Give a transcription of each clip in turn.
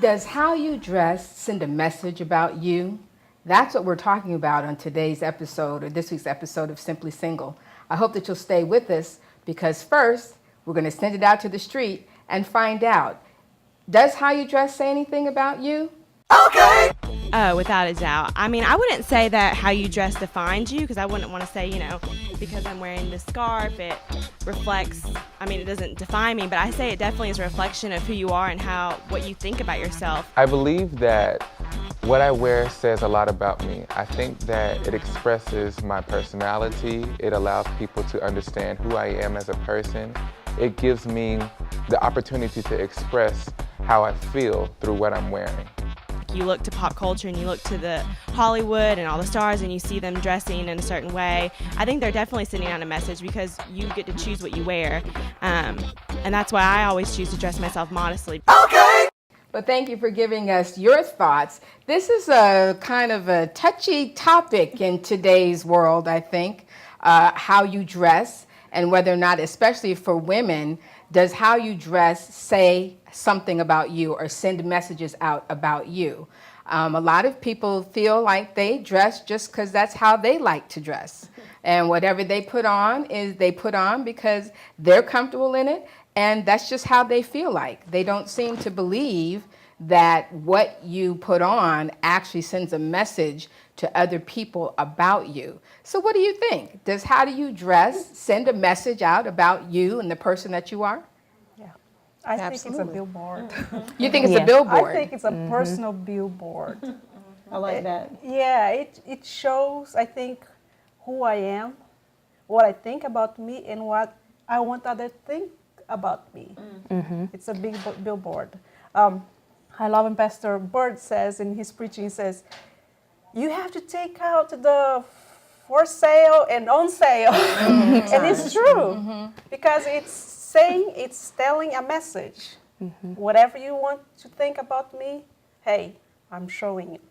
Does how you dress send a message about you? That's what we're talking about on today's episode, or this week's episode of Simply Single. I hope that you'll stay with us, because first, we're going to send it out to the street and find out, does how you dress say anything about you? Okay. Without a doubt. I mean, I wouldn't say that how you dress defines you, because I wouldn't want to say, because I'm wearing this scarf, it reflects, it doesn't define me, but I say it definitely is a reflection of who you are and what you think about yourself. I believe that what I wear says a lot about me. I think that it expresses my personality. It allows people to understand who I am as a person. It gives me the opportunity to express how I feel through what I'm wearing. You look to pop culture and you look to the Hollywood and all the stars and you see them dressing in a certain way. I think they're definitely sending out a message, because you get to choose what you wear. And that's why I always choose to dress myself modestly. Okay. But thank you for giving us your thoughts. This is a kind of a touchy topic in today's world, I think, how you dress, and whether or not, especially for women, does how you dress say something about you or send messages out about you? A lot of people feel like they dress just because that's how they like to dress. And whatever they put on is they put on because they're comfortable in it, and that's just how they feel like. They don't seem to believe that what you put on actually sends a message to other people about you. So what do you think? Does how do you dress send a message out about you and the person that you are? Yeah, I think it's a billboard. You think it's a billboard? I think it's a personal billboard. I like that. Yeah, it shows, I think, who I am, what I think about me, and what I want others to think about me. It's a big billboard. I love when Pastor Bird says in his preaching, he says, you have to take out the for sale and on sale. And it's true, because it's telling a message. Whatever you want to think about me, hey, I'm showing it.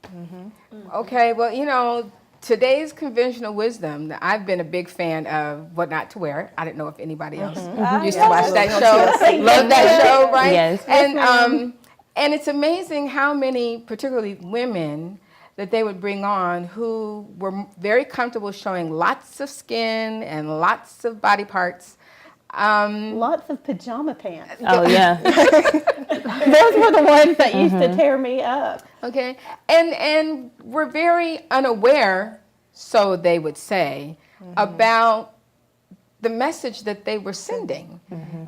Okay, well, today's conventional wisdom, I've been a big fan of What Not to Wear. I didn't know if anybody else used to watch that show. Love that show, right? Yes. And it's amazing how many, particularly women, that they would bring on who were very comfortable showing lots of skin and lots of body parts. Lots of pajama pants. Oh, yeah. Those were the ones that used to tear me up. Okay, and we're very unaware, so they would say, about the message that they were sending.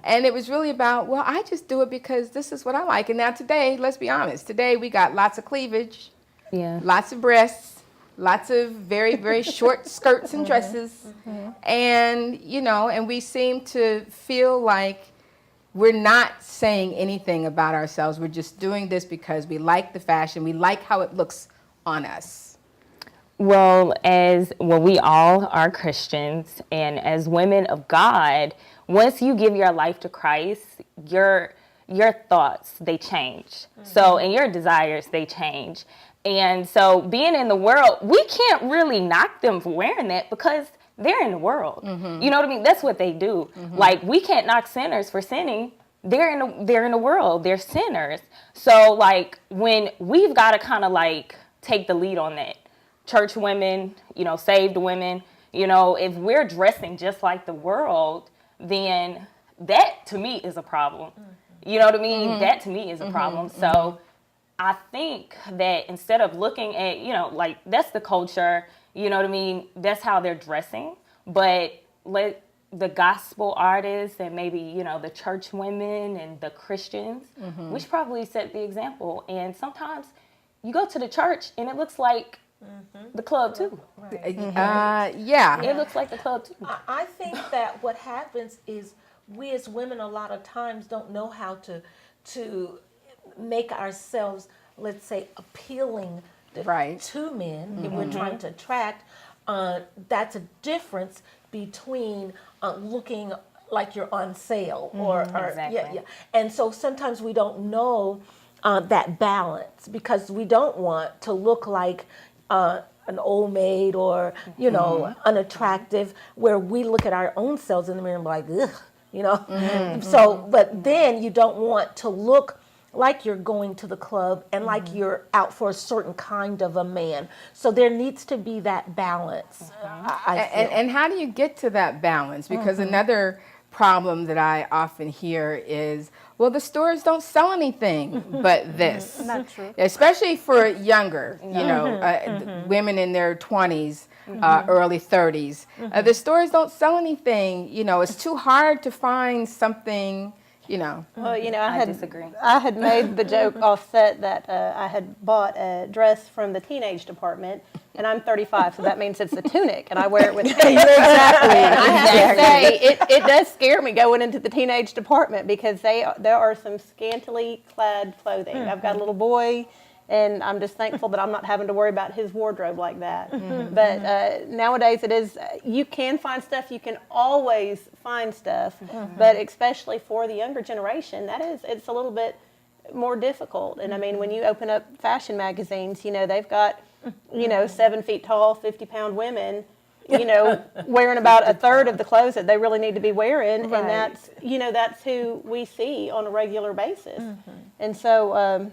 And it was really about, well, I just do it because this is what I like. And now today, let's be honest, today we got lots of cleavage, lots of breasts, lots of very, very short skirts and dresses. And, and we seem to feel like we're not saying anything about ourselves. We're just doing this because we like the fashion. We like how it looks on us. Well, we all are Christians, and as women of God, once you give your life to Christ, your thoughts, they change. So, and your desires, they change. And so being in the world, we can't really knock them for wearing that, because they're in the world. You know what I mean? That's what they do. Like, we can't knock sinners for sinning. They're in the world. They're sinners. So, like, when we've got to kind of like take the lead on that. Church women, saved women, if we're dressing just like the world, then that to me is a problem. You know what I mean? That to me is a problem. So I think that instead of looking at, like, that's the culture, you know what I mean? That's how they're dressing. But let the gospel artists and maybe, the church women and the Christians, we should probably set the example. And sometimes you go to the church and it looks like the club too. Yeah. It looks like the club too. I think that what happens is we as women a lot of times don't know how to make ourselves, let's say, appealing to men. If we're trying to attract, that's a difference between looking like you're on sale or Exactly. And so sometimes we don't know that balance, because we don't want to look like an old maid or, unattractive, where we look at our own selves in the mirror and be like, ugh, So, but then you don't want to look you're going to the club and like you're out for a certain kind of a man. So there needs to be that balance. I feel. And how do you get to that balance? Because another problem that I often hear is, well, the stores don't sell anything but this. Not true. Especially for younger, women in their 20s, early 30s. The stores don't sell anything. It's too hard to find something, Well, I disagree. I had made the joke offset that I had bought a dress from the teenage department, and I'm 35, so that means it's a tunic, and I wear it with exactly. And I have to say, it does scare me going into the teenage department because there are some scantily clad clothing. I've got a little boy, and I'm just thankful that I'm not having to worry about his wardrobe like that. But nowadays it is, you can find stuff, you can always find stuff, but especially for the younger generation, it's a little bit more difficult. And I mean, when you open up fashion magazines, they've got, 7 feet tall, 50-pound women, wearing about a third of the clothes that they really need to be wearing. Right. And that's who we see on a regular basis. And so,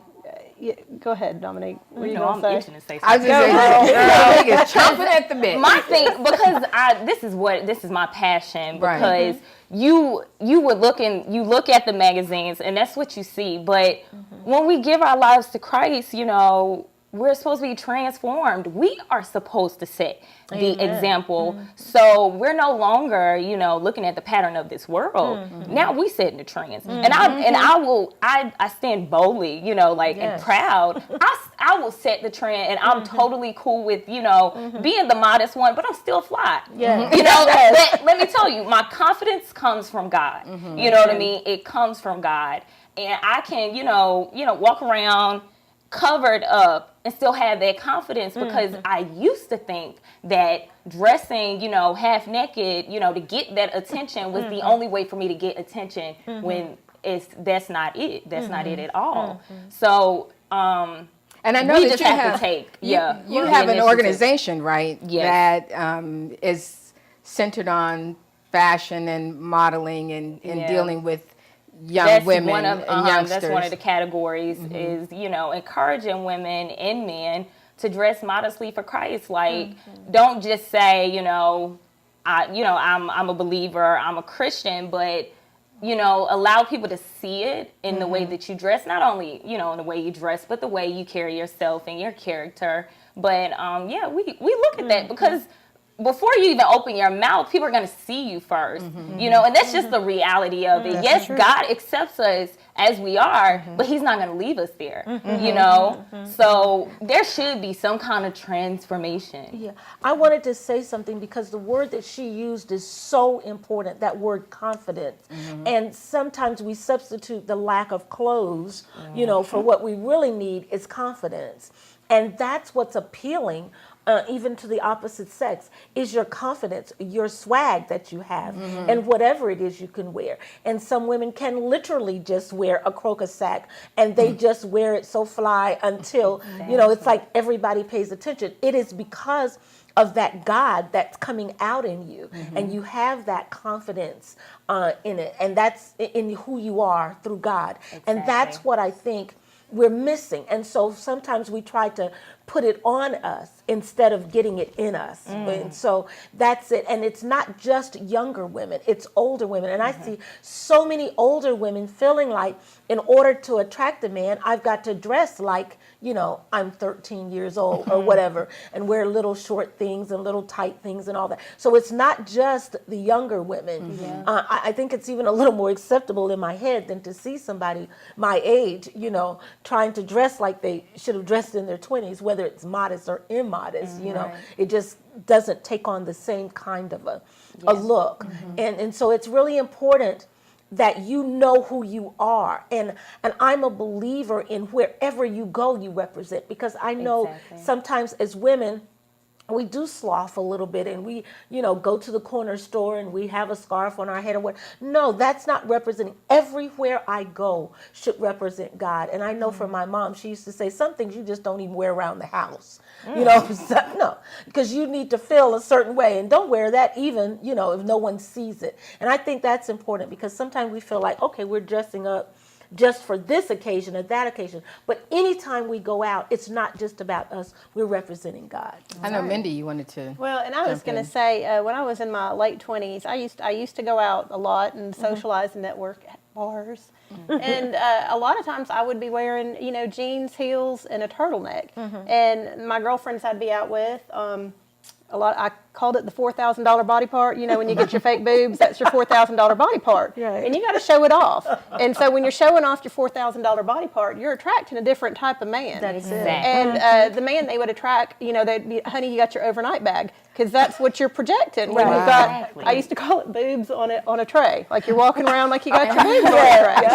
go ahead, Dominique. What are you I'm going to itching say? to say I was something. just saying, chomping at the bit. My thing, because this is my passion, because you would look at the magazines and that's what you see. But when we give our lives to Christ, we're supposed to be transformed. We are supposed to set the example. So we're no longer, looking at the pattern of this world. Now we setting the trends. And I stand boldly, and proud. I will set the trend, and I'm totally cool with, being the modest one, but I'm still fly. Let me tell you, my confidence comes from God. You know what I mean? It comes from God. And I can, walk around covered up and still have that confidence because I used to think that dressing, half naked, to get that attention was the only way for me to get attention when that's not it. That's not it at all. So, and I know we that just you have to take, you have the an initiative. organization, right? Yes. That is centered on fashion and modeling and dealing with young women and youngsters. That's one of the categories is, encouraging women and men to dress modestly for Christ. Like, don't just say, I'm a believer, I'm a Christian, but, allow people to see it in the way that you dress, not only, in the way you dress, but the way you carry yourself and your character. But, we look at that because before you even open your mouth, people are going to see you first, and that's just the reality of it. Yes, God accepts us as we are, but he's not going to leave us there, So there should be some kind of transformation. Yeah, I wanted to say something because the word that she used is so important, that word confidence. And sometimes we substitute the lack of clothes, for what we really need is confidence. And that's what's appealing even to the opposite sex, is your confidence, your swag that you have, and whatever it is you can wear. And some women can literally just wear a crocus sack, and they just wear it so fly until, it's like everybody pays attention. It is because of that God that's coming out in you, and you have that confidence in it, and that's in who you are through God. And that's what I think we're missing. And so sometimes we try to put it on us instead of getting it in us. And so that's it. And it's not just younger women, it's older women. And I see so many older women feeling like in order to attract a man, I've got to dress like, I'm 13 years old or whatever, and wear little short things and little tight things and all that. So it's not just the younger women. I think it's even a little more acceptable in my head than to see somebody my age, trying to dress like they should have dressed in their 20s, whether it's modest or immodest, it just doesn't take on the same kind of a look. And so it's really important that you know who you are. And I'm a believer in wherever you go, you represent, because I know sometimes as women, we do sloth a little bit, and we, go to the corner store and we have a scarf on our head or what. No, that's not representing. Everywhere I go should represent God. And I know from my mom, she used to say, some things you just don't even wear around the house. No, because you need to feel a certain way, and don't wear that even, if no one sees it. And I think that's important, because sometimes we feel like, okay, we're dressing up just for this occasion or that occasion. But anytime we go out, it's not just about us. We're representing God. I know, Mindy, you wanted to. Well, and I was jump going in. to say, when I was in my late 20s, I used to go out a lot and socialize and network at bars. And a lot of times I would be wearing, jeans, heels, and a turtleneck. And my girlfriends I'd be out with, I called it the $4,000 body part. When you get your fake boobs, that's your $4,000 body part. Right. And you got to show it off. And so when you're showing off your $4,000 body part, you're attracting a different type of man. That's it. And the man they would attract, they'd be, honey, you got your overnight bag. Because that's what you're projecting. When you've got, I used to call it boobs on a tray. Like you're walking around like you got your boobs on a tray.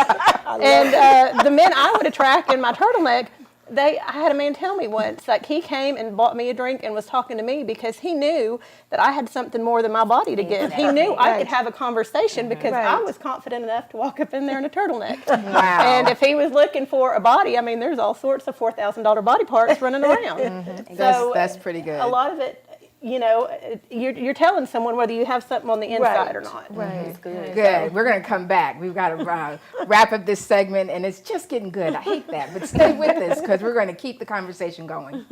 And the men I would attract in my turtleneck, I had a man tell me once, like he came and bought me a drink and was talking to me because he knew that I had something more than my body to give. He knew I could have a conversation because I was confident enough to walk up in there in a turtleneck. Wow. And if he was looking for a body, there's all sorts of $4,000 body parts running around. So That's pretty good. a lot of it, you're telling someone whether you have something on the inside or not. Right. Good. We're going to come back. We've got to wrap up this segment, and it's just getting good. I hate that, but stay with us because we're going to keep the conversation going.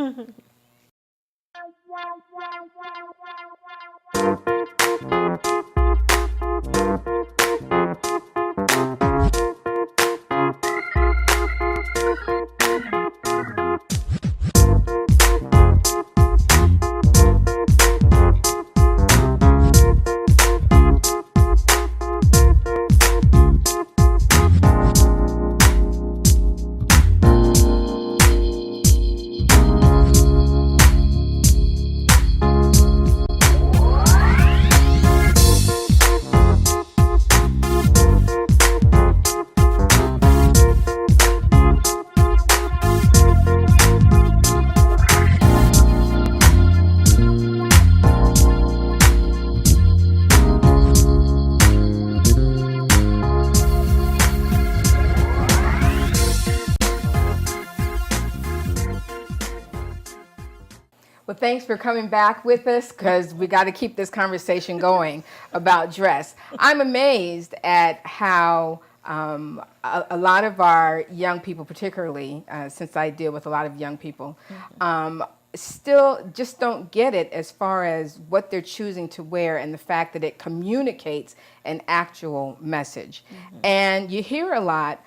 Well, thanks for coming back with us because we got to keep this conversation going about dress. I'm amazed at how a lot of our young people, particularly since I deal with a lot of young people, still just don't get it as far as what they're choosing to wear and the fact that it communicates an actual message. And you hear a lot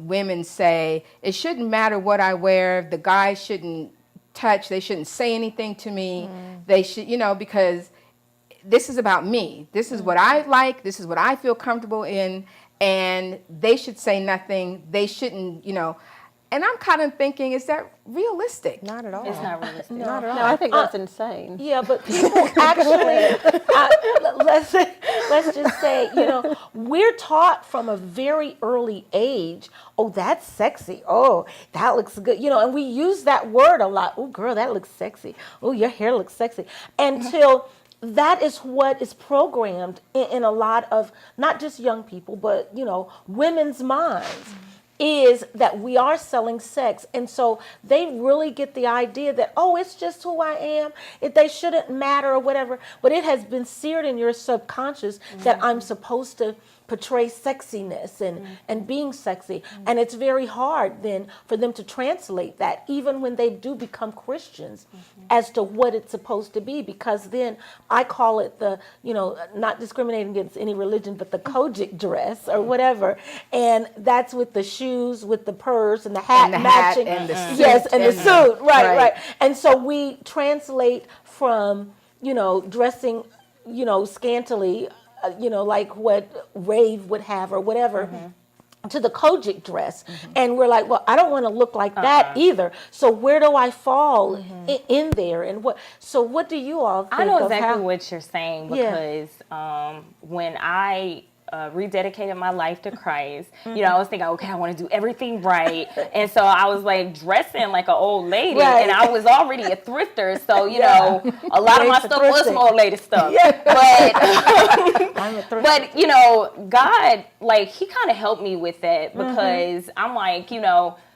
women say, it shouldn't matter what I wear, the guy shouldn't touch, they shouldn't say anything to me, they should, because this is about me. This is what I like, this is what I feel comfortable in, and they should say nothing, they shouldn't, And I'm kind of thinking, is that realistic? Not at all. It's not realistic. Not at all. No, I think that's insane. Yeah, but people actually, let's just say, we're taught from a very early age, oh, that's sexy. Oh, that looks good. And we use that word a lot. Oh, girl, that looks sexy. Oh, your hair looks sexy. Until that is what is programmed in a lot of, not just young people, but, women's minds. Is that we are selling sex. And so they really get the idea that, oh, it's just who I am. They shouldn't matter or whatever. But it has been seared in your subconscious that I'm supposed to portray sexiness and being sexy. And it's very hard then for them to translate that, even when they do become Christians, as to what it's supposed to be. Because then I call it the, not discriminating against any religion, but the Kojic dress or whatever. And that's with the shoes, with the purse and the hat matching. And the suit. Yes, and the suit. Right. And so we translate from, dressing, scantily, like what rave would have or whatever, to the Kojic dress. And we're like, well, I don't want to look like that either. So where do I fall in there? And what do you all think? I know exactly what you're saying because when I rededicated my life to Christ, I was thinking, okay, I want to do everything right. And so I was like dressing like an old lady and I was already a thrifter. So, a lot of my stuff was some old lady stuff. But God, like he kind of helped me with that because I'm like,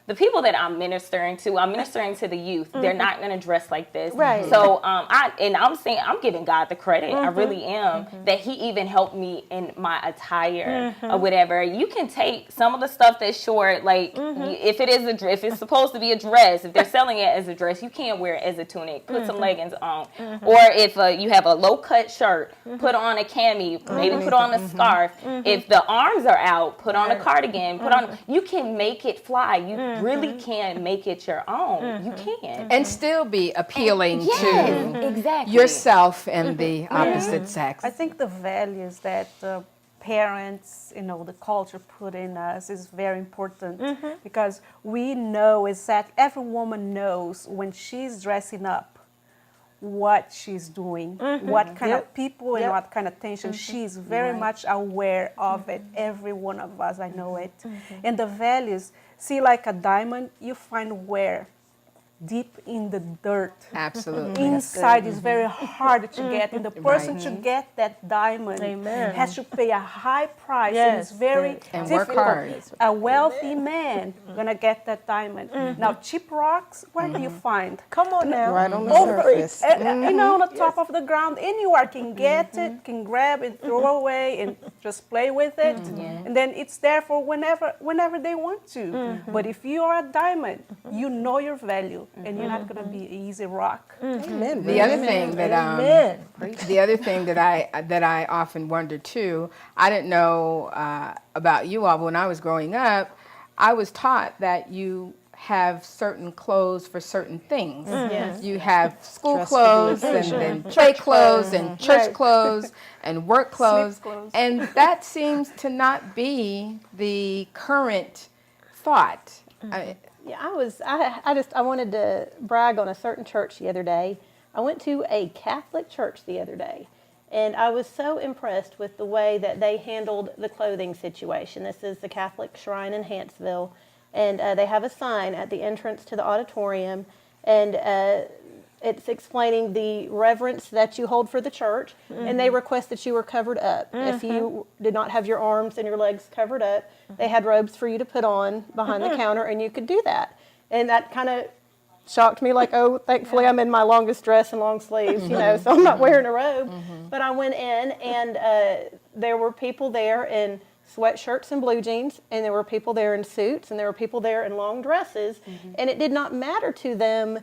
the people that I'm ministering to the youth. They're not going to dress like this. Right. So I'm saying, I'm giving God the credit. I really am, that he even helped me in my attire or whatever. You can take some of the stuff that's short, like if it's supposed to be a dress, if they're selling it as a dress, you can't wear it as a tunic. Put some leggings on. Or if you have a low cut shirt, put on a cami, maybe put on a scarf. If the arms are out, put on a cardigan. You can make it fly. You really can make it your own. You can. And still be appealing to exactly. yourself and the opposite sex. I think the values that parents, the culture put in us is very important because we know every woman knows when she's dressing up what she's doing, what kind of people and what kind of attention. She's very much aware of it. Every one of us, I know it. And the values, see, like a diamond, you find where? Deep in the dirt. Absolutely. Inside is very hard to get. And the person to get that diamond has to pay a high price. And it's very and work difficult. hard. A wealthy man gonna get that diamond. Now, cheap rocks, where do you find? Come on now. Right on the surface. On the top of the ground, anyone can get it, can grab it, throw away, and just play with it. And then it's there for whenever they want to. But if you are a diamond, you know your value. And you're not going to be an easy rock. Amen. The other thing that I often wonder too, I didn't know about you all, but when I was growing up, I was taught that you have certain clothes for certain things. You have school clothes and then play clothes and church clothes and work clothes. And that seems to not be the current thought. Yeah, I wanted to brag on a certain church the other day. I went to a Catholic church the other day, and I was so impressed with the way that they handled the clothing situation. This is the Catholic Shrine in Hanceville, and they have a sign at the entrance to the auditorium, and it's explaining the reverence that you hold for the church, and they request that you were covered up. If you did not have your arms and your legs covered up, they had robes for you to put on behind the counter, and you could do that. And that kind of shocked me, like, oh, thankfully I'm in my longest dress and long sleeves, so I'm not wearing a robe. But I went in, and there were people there in sweatshirts and blue jeans, and there were people there in suits, and there were people there in long dresses, and it did not matter to them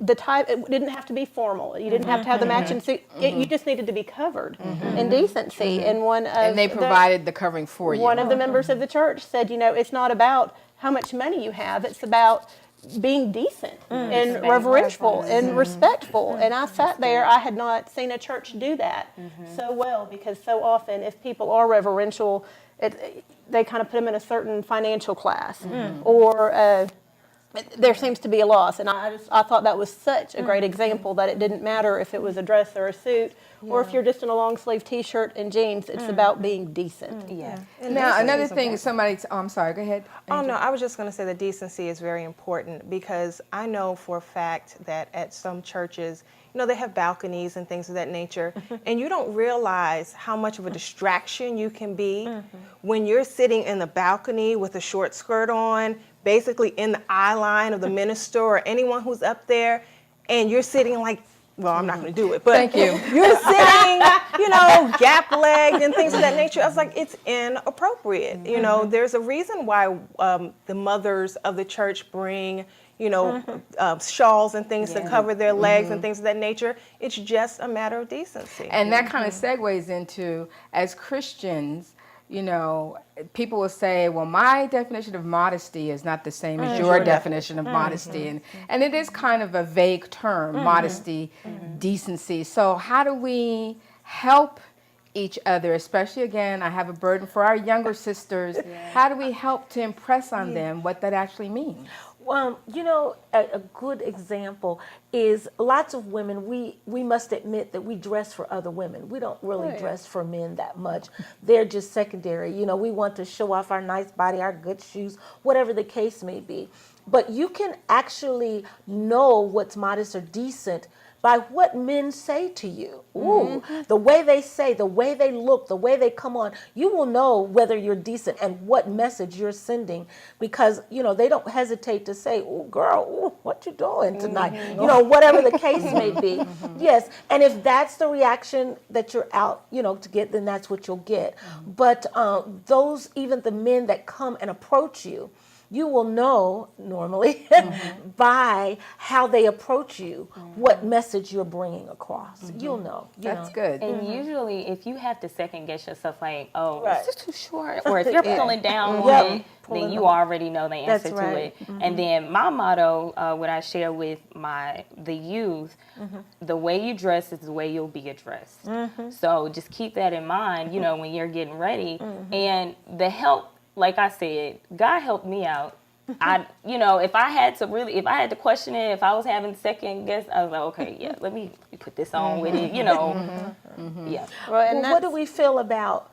the type. It didn't have to be formal. You didn't have to have the matching suit. You just needed to be covered in decency. And they provided the covering for you. One of the members of the church said, it's not about how much money you have. It's about being decent and reverential and respectful. And I sat there. I had not seen a church do that so well, because so often if people are reverential, they kind of put them in a certain financial class or there seems to be a loss, and I thought that was such a great example that it didn't matter if it was a dress or a suit, or if you're just in a long sleeve T-shirt and jeans. It's about being decent. Now, another thing, I'm sorry, go ahead. Oh, no, I was just going to say that decency is very important, because I know for a fact that at some churches, they have balconies and things of that nature, and you don't realize how much of a distraction you can be when you're sitting in the balcony with a short skirt on, basically in the eye line of the minister or anyone who's up there, and you're sitting like, well, I'm not going to do it, but thank you. You're sitting, gap-legged and things of that nature. I was like, it's inappropriate. There's a reason why the mothers of the church bring, shawls and things to cover their legs and things of that nature. It's just a matter of decency. And that kind of segues into, as Christians, people will say, well, my definition of modesty is not the same as your definition of modesty. And it is kind of a vague term, modesty, decency. So how do we help each other, especially, again, I have a burden for our younger sisters. How do we help to impress on them what that actually means? Well, a good example is lots of women, we must admit that we dress for other women. We don't really dress for men that much. They're just secondary. We want to show off our nice body, our good shoes, whatever the case may be. But you can actually know what's modest or decent by what men say to you. Ooh, the way they say, the way they look, the way they come on, you will know whether you're decent and what message you're sending, because, you know, they don't hesitate to say, oh, girl, ooh, what you doing tonight? You know, whatever the case may be. Yes, and if that's the reaction that you're out, you know, to get, then that's what you'll get. But those, even the men that come and approach you, you will know normally by how they approach you what message you're bringing across. You'll know. That's good. And usually, if you have to second guess yourself, like, oh, Right. is this too short? Or if you're pulling down Yep. on it, then you already know the answer That's to right. it. And then my motto, what I share with the youth, the way you dress is the way you'll be addressed. So just keep that in mind, you know, when you're getting ready. And the help, like I said, God helped me out. You know, if I had to question it, if I was having second guess, I was like, okay, yeah, let me put this on with it, you know. Yeah. Well, what do we feel about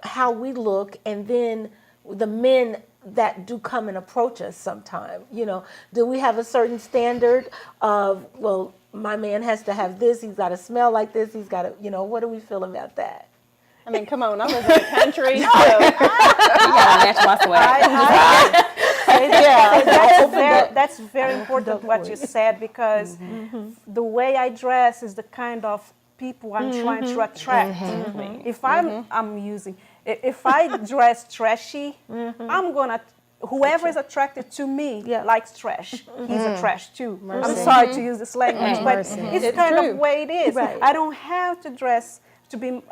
how we look, and then the men that do come and approach us sometime? You know, do we have a certain standard of, well, my man has to have this, he's got to smell like this, he's got to, you know, what do we feel about that? I mean, come on, I live in the country, so You gotta match my swag. That's very important what you said, because the way I dress is the kind of people I'm trying to attract. If if I dress trashy, I'm gonna, whoever is attracted to me likes trash. He's a trash too. I'm sorry to use this language, but it's kind of the way it is. Right. I don't have to dress to be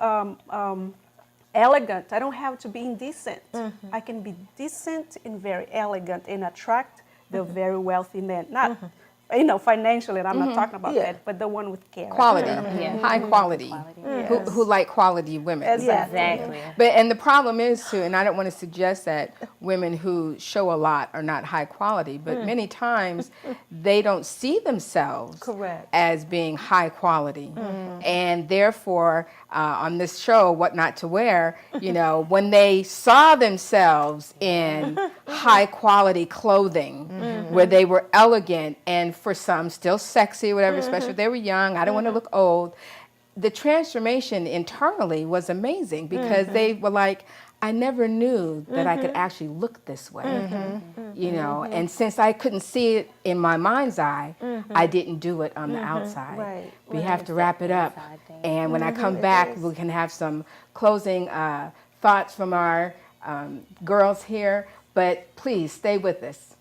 elegant. I don't have to be indecent. I can be decent and very elegant and attract the very wealthy men. Not, you know, financially, I'm not talking about that, but the one with character. Quality, high quality, who like quality women. Exactly. But, and the problem is too, and I don't want to suggest that women who show a lot are not high quality, but many times they don't see themselves Correct. as being high quality. And therefore, on this show, What Not to Wear, you know, when they saw themselves in high quality clothing, where they were elegant and for some still sexy, whatever, especially if they were young, I don't want to look old. The transformation internally was amazing, because they were like, I never knew that I could actually look this way, you know, and since I couldn't see it in my mind's eye, I didn't do it on the outside. Right, We have to wrap it up, and when I come back, we can have some closing thoughts from our girls here, but please stay with us.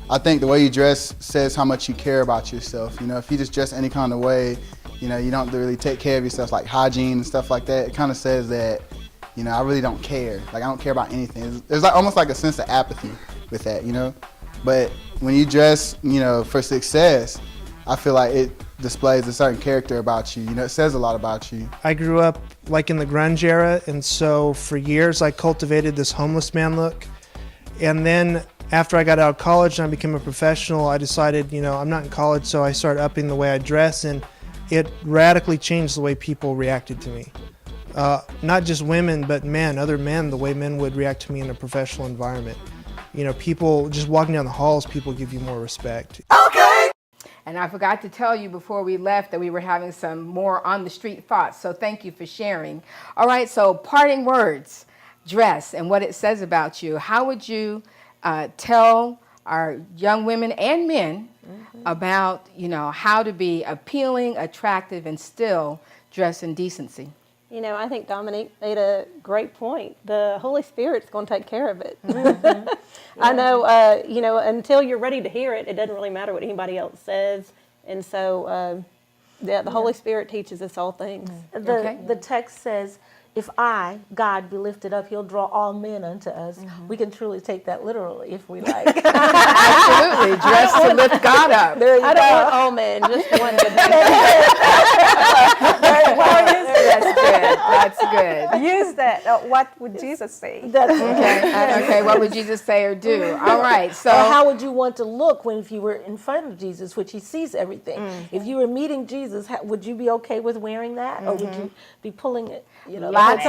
I think the way you dress says how much you care about yourself. You know, if you just dress any kind of way, you know, you don't really take care of yourself, like hygiene and stuff like that. It kind of says that, you know, I really don't care. Like, I don't care about anything. There's like almost like a sense of apathy with that, you know. But when you dress, you know, for success, I feel like it displays a certain character about you. You know, it says a lot about you. I grew up like in the grunge era, and so for years I cultivated this homeless man look. And then after I got out of college and I became a professional, I decided, you know, I'm not in college, so I started upping the way I dress, and it radically changed the way people reacted to me. Not just women, but men, other men, the way men would react to me in a professional environment. You know, people just walking down the halls, people give you more respect. And I forgot to tell you before we left that we were having some more on the street thoughts, so thank you for sharing. All right, so parting words, dress and what it says about you. How would you tell our young women and men about, you know, how to be appealing, attractive, and still dress in decency? You know, I think Dominique made a great point. The Holy Spirit's going to take care of it. I know, you know, until you're ready to hear it, it doesn't really matter what anybody else says. And so, the Holy Spirit teaches us all things. The text says, if I, God, be lifted up, he'll draw all men unto us. We can truly take that literally if we like. Absolutely, dress to lift God up. There you I go. don't want all men, just one good man. That's good. That's good. Use that. What would Jesus say? Okay, what would Jesus say or do? All right, so Or how would you want to look if you were in front of Jesus, which he sees everything? If you were meeting Jesus, would you be okay with wearing that? Or would you be pulling it, you know? lots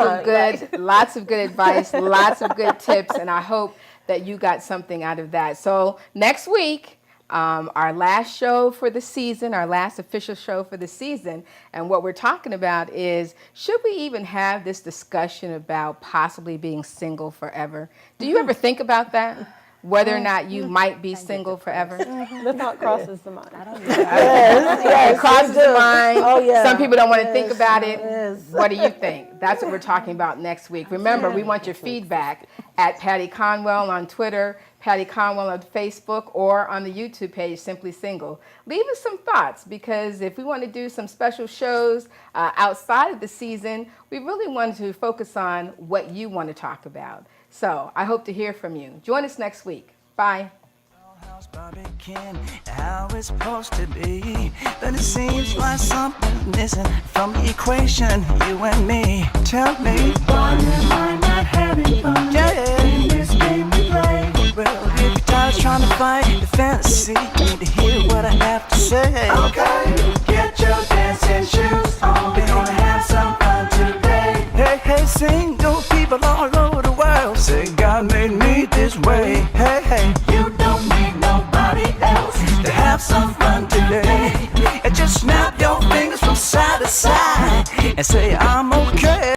of good advice, lots of good tips, and I hope that you got something out of that. So next week, our last show for the season, our last official show for the season. And what we're talking about is, should we even have this discussion about possibly being single forever? Do you ever think about that? Whether or not you might be single forever? The thought crosses the mind. It crosses the mind. Oh, yeah. Some people don't want to think Yes, about it. yes. What do you think? That's what we're talking about next week. Remember, we want your feedback at Patty Conwell on Twitter, Patty Conwell on Facebook, or on the YouTube page, Simply Single. Leave us some thoughts, because if we want to do some special shows outside of the season, we really want to focus on what you want to talk about. So I hope to hear from you. Join us next week. Bye. House Barbican, how it's supposed to be, but it seems like something's missing from the equation, you and me. Tell me, why am I not having fun? Yeah, in this game we play. Well, if you're tired of trying to fight the fantasy, you need to hear what I have to say. Okay, get your dancing shoes on, we're gonna have some fun today. Hey, hey, single people all over the world say God made me this way. Hey, hey, you don't need nobody else to have some fun today. And just snap your fingers from side to side and say I'm okay.